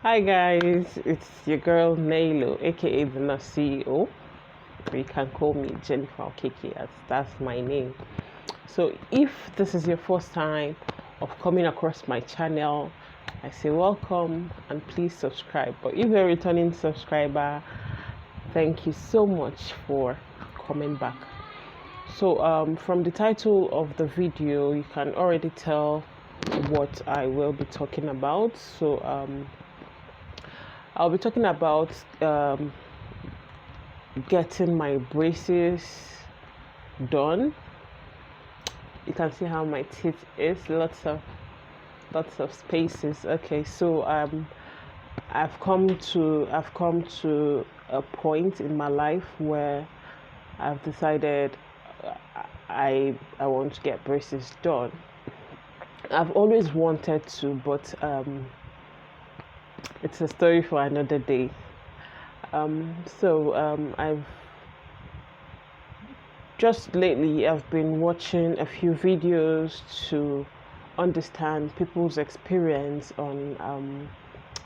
Hi guys, it's your girl Nailo, aka the Nurse CEO. You can call me Jennifer Okeke, as that's my name. So if this is your first time of coming across my channel, I say welcome and please subscribe. But if you're a returning subscriber, thank you so much for coming back. So from the title of the video, you can already tell what I will be talking about. I'll be talking about getting my braces done. You can see how my teeth is, lots of spaces. Okay, so I've come to a point in my life where I've decided I want to get braces done. I've always wanted to, but it's a story for another day. I've just lately I've been watching a few videos to understand people's experience on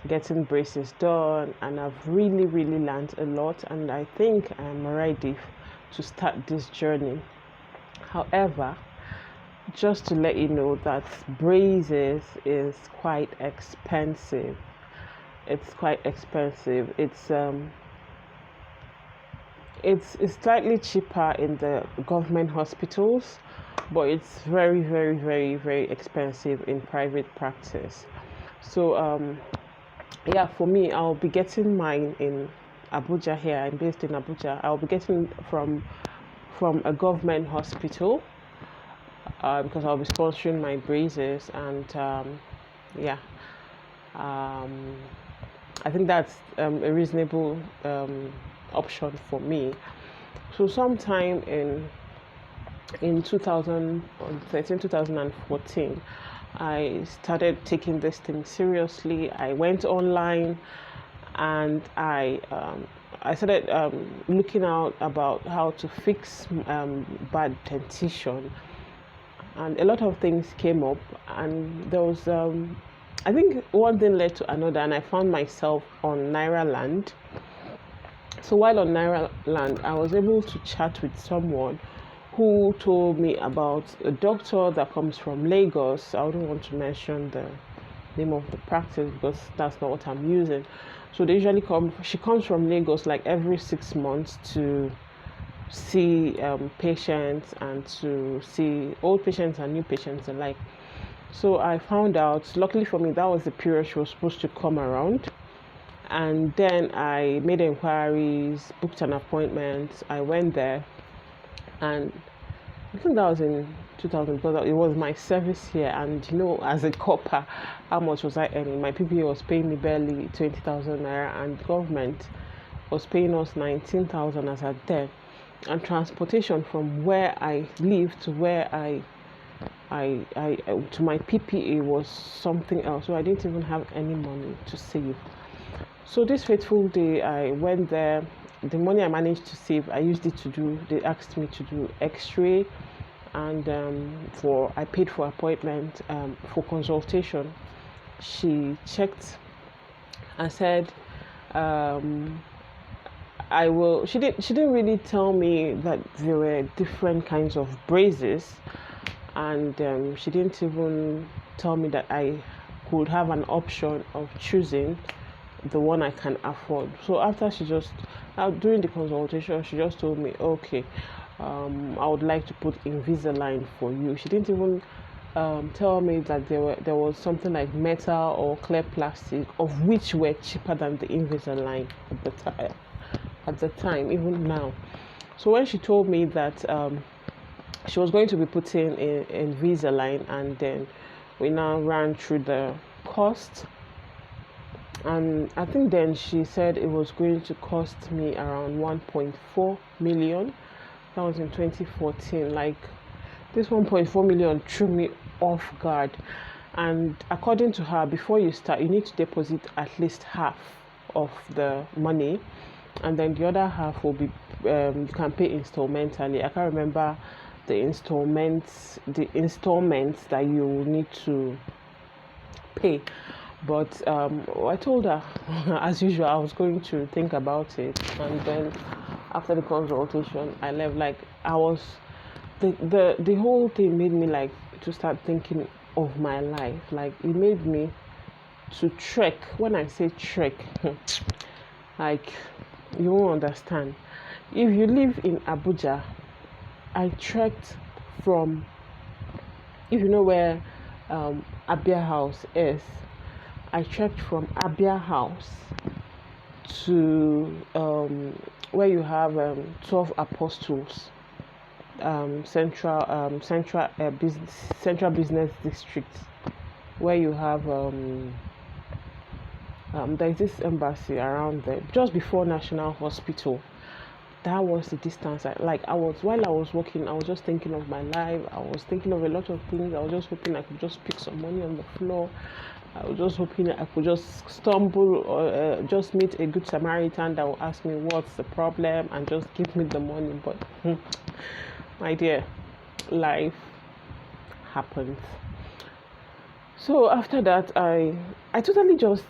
getting braces done, and I've really learned a lot, and I think I'm ready to start this journey. However, just to let you know that braces is quite expensive. It's quite expensive. It's slightly cheaper in the government hospitals, but it's very expensive in private practice. So yeah, for me, I'll be getting mine in Abuja. Here I'm based in Abuja. I'll be getting from a government hospital because I'll be sponsoring my braces, and yeah, um, I think that's a reasonable option for me. So sometime in 2013, 2014, I started taking this thing seriously. I went online and I started looking out about how to fix bad dentition, and a lot of things came up, and there was I think one thing led to another, and I found myself on Naira Land. So while on Naira Land, I was able to chat with someone who told me about a doctor that comes from Lagos. I wouldn't want to mention the name of the practice because that's not what I'm using. So they usually she comes from Lagos like every 6 months to see patients and to see old patients and new patients alike. So I found out, luckily for me, that was the period she was supposed to come around. And then I made inquiries, booked an appointment. I went there, and I think that was in 2000 because it was my service here. And as a copper, how much was I earning? My PPA was paying me barely 20,000 naira, and government was paying us 19,000 as at then. And transportation from where I live to where I to my PPA was something else. So I didn't even have any money to save. So this fateful day, I went there. The money I managed to save, I used it to do. They asked me to do X-ray, and I paid for appointment for consultation. She checked and said, "I will." She didn't really tell me that there were different kinds of braces, and she didn't even tell me that I could have an option of choosing the one I can afford. So after during the consultation, she just told me, okay, I would like to put Invisalign for you. She didn't even tell me that there was something like metal or clear plastic, of which were cheaper than the Invisalign at the time, even now. So when she told me that she was going to be putting in Invisalign, and then we now ran through the cost, and I think then she said it was going to cost me around 1.4 million. That was in 2014. Like, this 1.4 million threw me off guard. And according to her, before you start, you need to deposit at least half of the money, and then the other half will be you can pay installmentally. I can't remember the installments that you need to pay. But I told her, as usual, I was going to think about it. And then after the consultation, I left. Like, I was, the whole thing made me like to start thinking of my life. Like, it made me to trek. When I say trek, like, you won't understand. If you live in Abuja, I trekked from, if you know where Abia House is, I trekked from Abia House to where you have 12 Apostles, Central Business District, where you have there's this embassy around there, just before National Hospital. That was the distance. While I was walking, I was just thinking of my life. I was thinking of a lot of things. I was just hoping I could just pick some money on the floor. I was just hoping I could just stumble or just meet a good Samaritan that will ask me what's the problem and just give me the money. But my dear, life happens. So after that, I totally just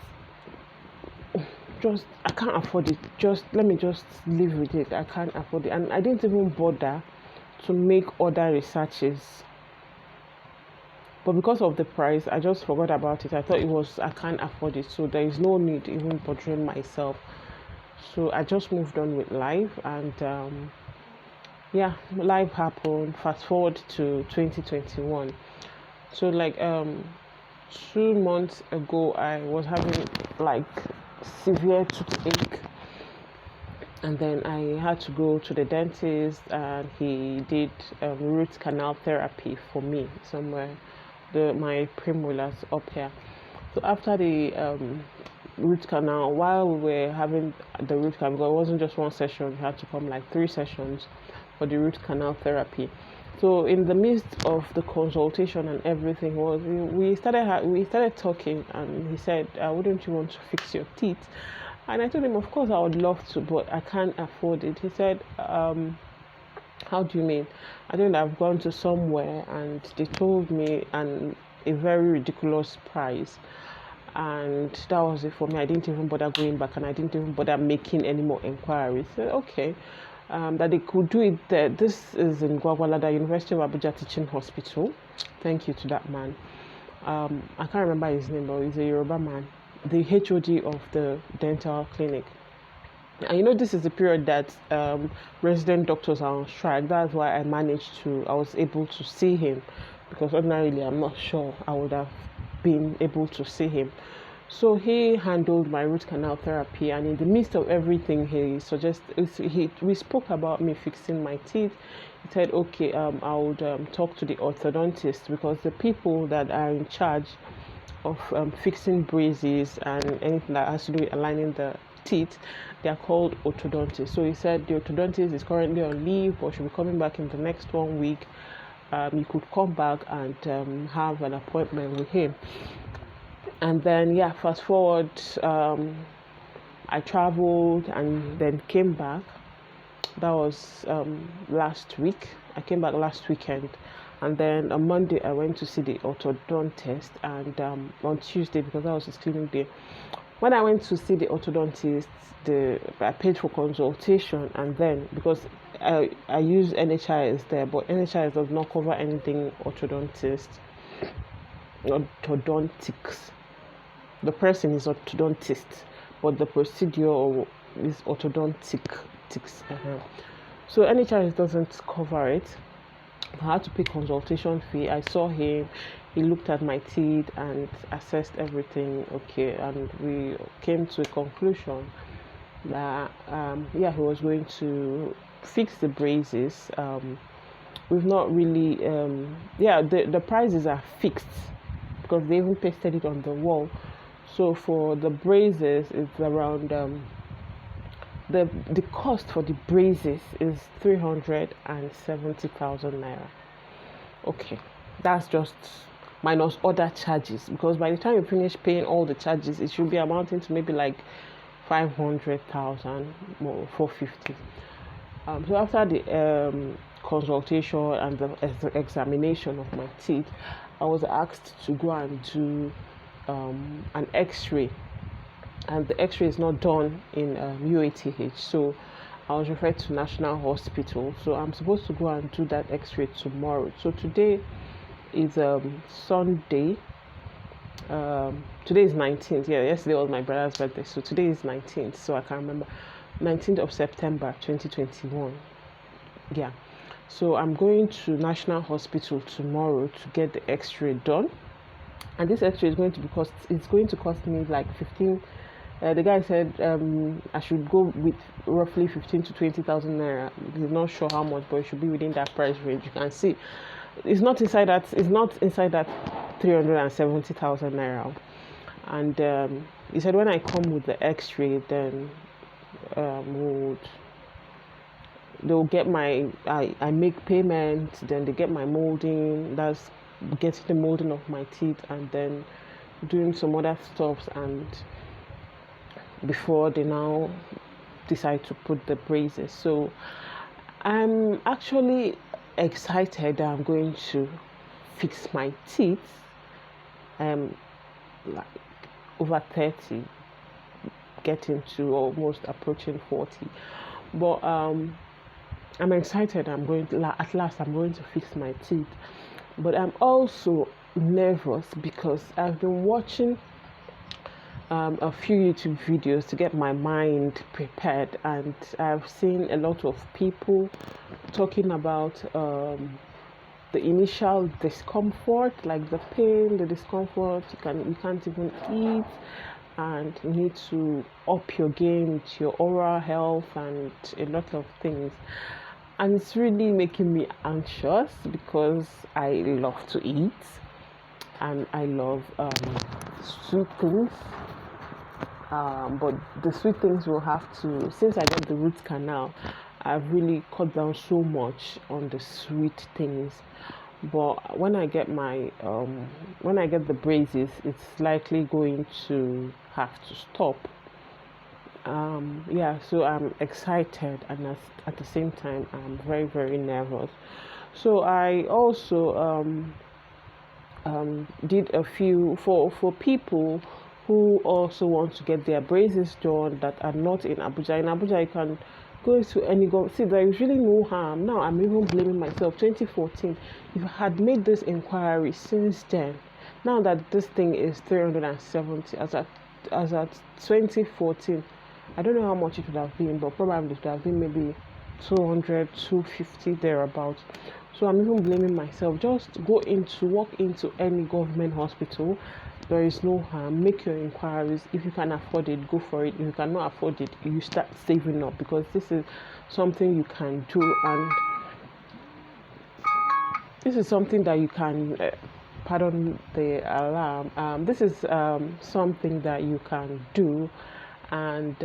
I can't afford it. Just let me just live with it. I can't afford it, and I didn't even bother to make other researches. But because of the price, I just forgot about it. I thought it was I can't afford it, so there is no need even bothering myself. So I just moved on with life, and yeah, life happened. Fast forward to 2021. So like 2 months ago, I was having like severe toothache, and then I had to go to the dentist, and he did root canal therapy for me somewhere, my premolars up here. So after the root canal, while we were having the root canal, because it wasn't just one session, we had to come like 3 sessions for the root canal therapy. So in the midst of the consultation and everything, we started talking, and he said, "Wouldn't you want to fix your teeth?" And I told him, "Of course, I would love to, but I can't afford it." He said, "How do you mean?" I think I've gone to somewhere and they told me a very ridiculous price, and that was it for me. I didn't even bother going back, and I didn't even bother making any more inquiries. So, okay. That they could do it there. This is in Gwagwalada, University of Abuja Teaching Hospital. Thank you to that man. I can't remember his name, but he's a Yoruba man, the HOD of the dental clinic. And this is the period that resident doctors are on strike. That's why I was able to see him, because ordinarily I'm not sure I would have been able to see him. So he handled my root canal therapy, and in the midst of everything, we spoke about me fixing my teeth. He said, "Okay, I would talk to the orthodontist, because the people that are in charge of fixing braces and anything that has to do with aligning the teeth, they are called orthodontists." So he said the orthodontist is currently on leave, but should be coming back in the next 1 week. You could come back and have an appointment with him. And then, yeah, fast forward, I traveled and then came back. That was last week. I came back last weekend. And then on Monday, I went to see the orthodontist. And on Tuesday, because that was his clinic day, when I went to see the orthodontist, I paid for consultation. And then, because I use NHIS there, but NHIS does not cover anything orthodontics. The person is orthodontist, but the procedure is orthodontics. So NHIS doesn't cover it. I had to pay consultation fee. I saw him. He looked at my teeth and assessed everything. Okay, and we came to a conclusion that he was going to fix the braces. We've not really the prices are fixed, because they even pasted it on the wall. So for the braces, it's around the cost for the braces is 370,000 naira. Okay, that's just minus other charges, because by the time you finish paying all the charges, it should be amounting to maybe like 500,000 or 450. So after the consultation and the examination of my teeth, I was asked to go and do an x-ray, and the x-ray is not done in UATH. So I was referred to National Hospital. So I'm supposed to go and do that x-ray tomorrow. So today is Sunday. Today is 19th. Yeah, yesterday was my brother's birthday. So today is 19th. So I can't remember. 19th of September 2021. Yeah. So I'm going to National Hospital tomorrow to get the x-ray done. And this x-ray is going to cost me like 15. The guy said I should go with roughly 15 to 20,000 naira. He's not sure how much, but it should be within that price range. You can see it's not inside that 370,000 naira. And he said when I come with the x-ray, then they'll get I make payment, then they get my molding. That's getting the molding of my teeth, and then doing some other stuffs, and before they now decide to put the braces. So I'm actually excited that I'm going to fix my teeth. I'm like over 30, getting to almost approaching 40, but I'm excited. At last I'm going to fix my teeth, but I'm also nervous because I've been watching a few YouTube videos to get my mind prepared, and I've seen a lot of people talking about the initial discomfort, like the pain, the discomfort. You can't even eat, and you need to up your game with your oral health and a lot of things. And it's really making me anxious because I love to eat and I love sweet things. But the sweet things will have to, since I got the root canal, I've really cut down so much on the sweet things. But when I get the braces, it's likely going to have to stop. So I'm excited, and at the same time I'm very, very nervous. So I also did a few for people who also want to get their braces done that are not in Abuja. In Abuja, you can go to any see, there is really no harm. Now I'm even blaming myself. 2014, if I had made this inquiry since then, now that this thing is 370, as at 2014, I don't know how much it would have been, but probably it would have been maybe 200, 250 thereabouts. So I'm even blaming myself. Just walk into any government hospital. There is no harm. Make your inquiries. If you can afford it, go for it. If you cannot afford it, you start saving up, because this is something you can do, and this is something that you can. Pardon the alarm. This is something that you can do, and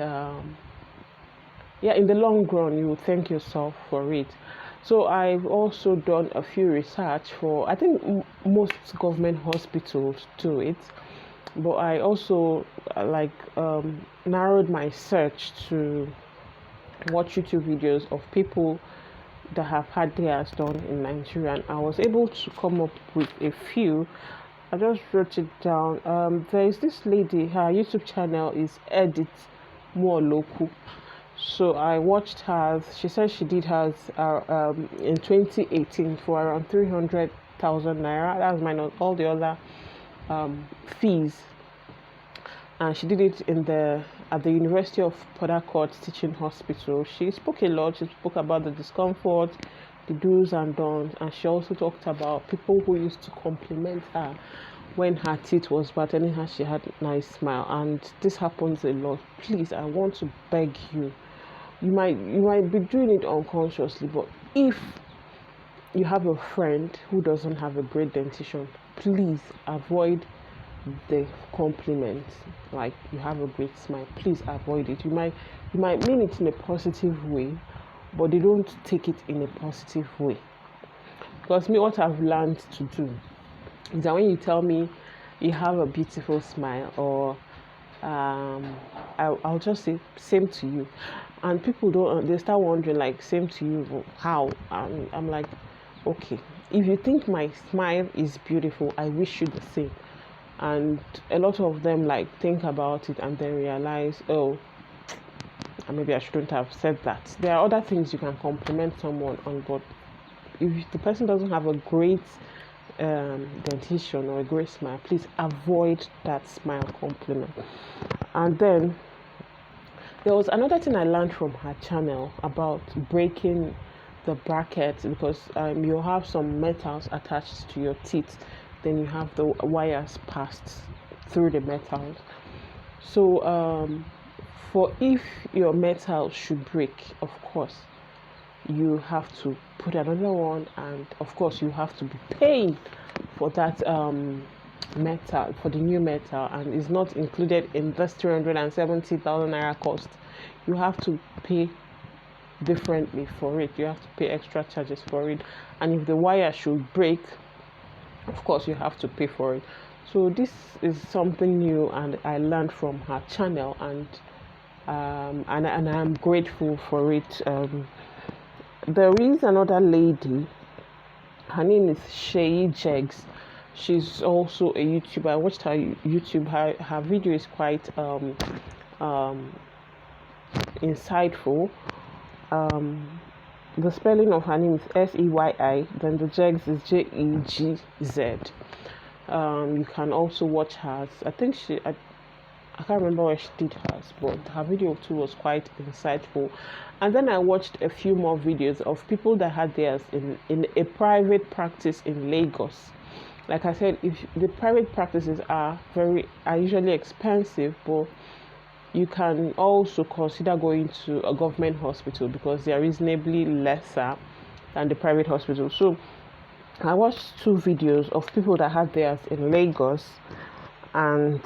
in the long run, you will thank yourself for it. So I've also done a few research for, I think most government hospitals do it, but I also narrowed my search to watch YouTube videos of people that have had theirs done in Nigeria, and I was able to come up with a few. I just wrote it down. There is this lady, her YouTube channel is Edit More Local. So I watched hers. She said she did hers in 2018 for around 300,000 naira. That's minus all the other fees. And she did it at the University of Port Harcourt Teaching Hospital. She spoke a lot. She spoke about the discomfort, the do's and don'ts, and she also talked about people who used to compliment her when her teeth was bad, telling her she had a nice smile. And this happens a lot. Please, I want to beg you. You might be doing it unconsciously, but if you have a friend who doesn't have a great dentition, please avoid the compliments. Like, you have a great smile, please avoid it. You might mean it in a positive way, but they don't take it in a positive way. Because what I've learned to do is that when you tell me you have a beautiful smile, or I'll just say same to you, and people they start wondering, like, same to you, how? I'm like, okay, if you think my smile is beautiful, I wish you the same. and a lot of them like think about it and then realize, oh, maybe I shouldn't have said that. There are other things you can compliment someone on, but if the person doesn't have a great dentition or a great smile, please avoid that smile compliment. And then there was another thing I learned from her channel about breaking the brackets, because you have some metals attached to your teeth, then you have the wires passed through the metals. So for if your metal should break, of course you have to put another one, and of course you have to be paying for that metal, for the new metal, and it's not included in this 370,000 naira cost. You have to pay differently for it. You have to pay extra charges for it, and if the wire should break, of course you have to pay for it. So this is something new, and I learned from her channel, and I'm grateful for it. There is another lady, her name is Shay Jegs. She's also a YouTuber. I watched her YouTube. Her video is quite insightful. The spelling of her name is Seyi, then the Jegs is Jegz. You can also watch hers. I think I can't remember where she did hers, but her video too was quite insightful. And then I watched a few more videos of people that had theirs in a private practice in Lagos. Like I said, if the private practices are usually expensive, but you can also consider going to a government hospital because they are reasonably lesser than the private hospital. So I watched 2 videos of people that had theirs in Lagos, and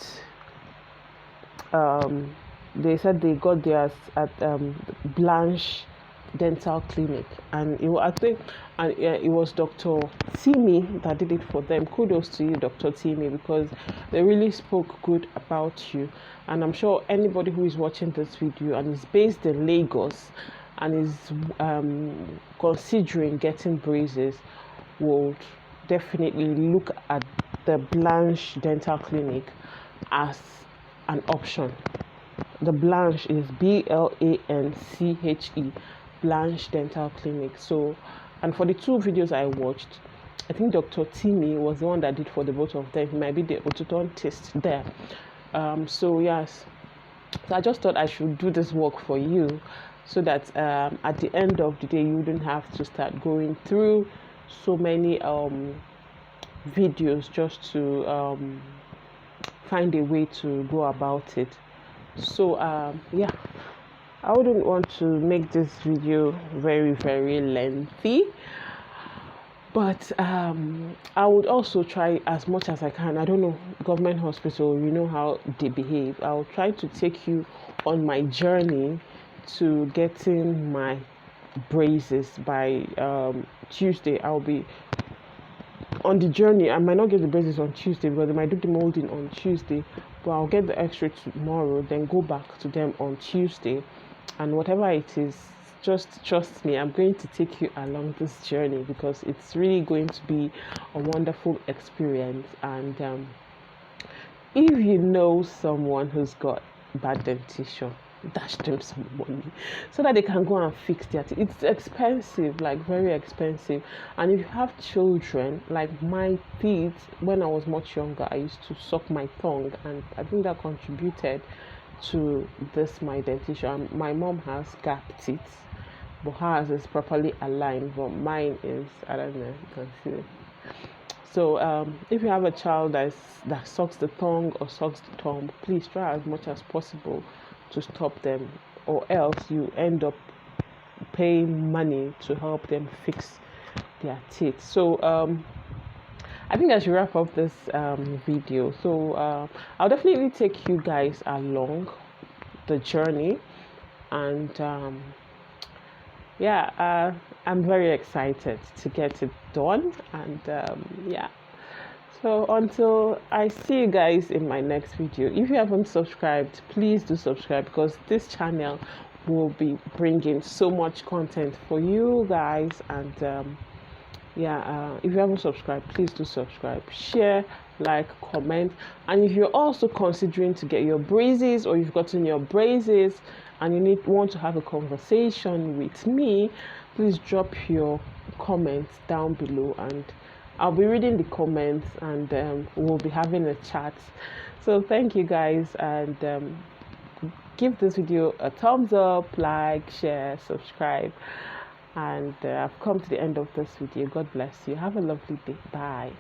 they said they got theirs at Blanche Dental Clinic, and it was Dr. Timmy that did it for them. Kudos to you, Dr. Timmy, because they really spoke good about you. And I'm sure anybody who is watching this video and is based in Lagos and is considering getting braces would definitely look at the Blanche Dental Clinic as an option. The Blanche is BLANCHE, Blanche Dental Clinic. So, and for the 2 videos I watched, I think Dr. Timmy was the one that did for the both of them. He might be the orthodontist there. So yes, so I just thought I should do this work for you, so that at the end of the day you wouldn't have to start going through so many videos just to find a way to go about it. So yeah, I wouldn't want to make this video very lengthy, but I would also try as much as I can. I don't know, government hospital, you know how they behave. I'll try to take you on my journey to getting my braces by Tuesday. I'll be on the journey. I might not get the braces on Tuesday because they might do the molding on Tuesday, but I'll get the X-ray tomorrow, then go back to them on Tuesday, and whatever it is, just trust me, I'm going to take you along this journey because it's really going to be a wonderful experience. And if you know someone who's got bad dentition, dash them some money so that they can go and fix their teeth. It's expensive, like very expensive. And if you have children, like my teeth, when I was much younger, I used to suck my tongue, and I think that contributed to this my dentition. My mom has gap teeth, but hers is properly aligned, but mine is, I don't know, you can see it. So if you have a child that sucks the tongue or sucks the thumb, please try as much as possible to stop them, or else you end up paying money to help them fix their teeth. So I think I should wrap up this video. So I'll definitely take you guys along the journey, and yeah, I'm very excited to get it done. And yeah, so until I see you guys in my next video, if you haven't subscribed, please do subscribe, because this channel will be bringing so much content for you guys. And yeah, if you haven't subscribed, please do subscribe, share, like, comment. And if you're also considering to get your braces, or you've gotten your braces and you want to have a conversation with me, please drop your comments down below, and I'll be reading the comments, and we'll be having a chat. So thank you guys, and give this video a thumbs up, like, share, subscribe. And I've come to the end of this video. God bless you. Have a lovely day. Bye.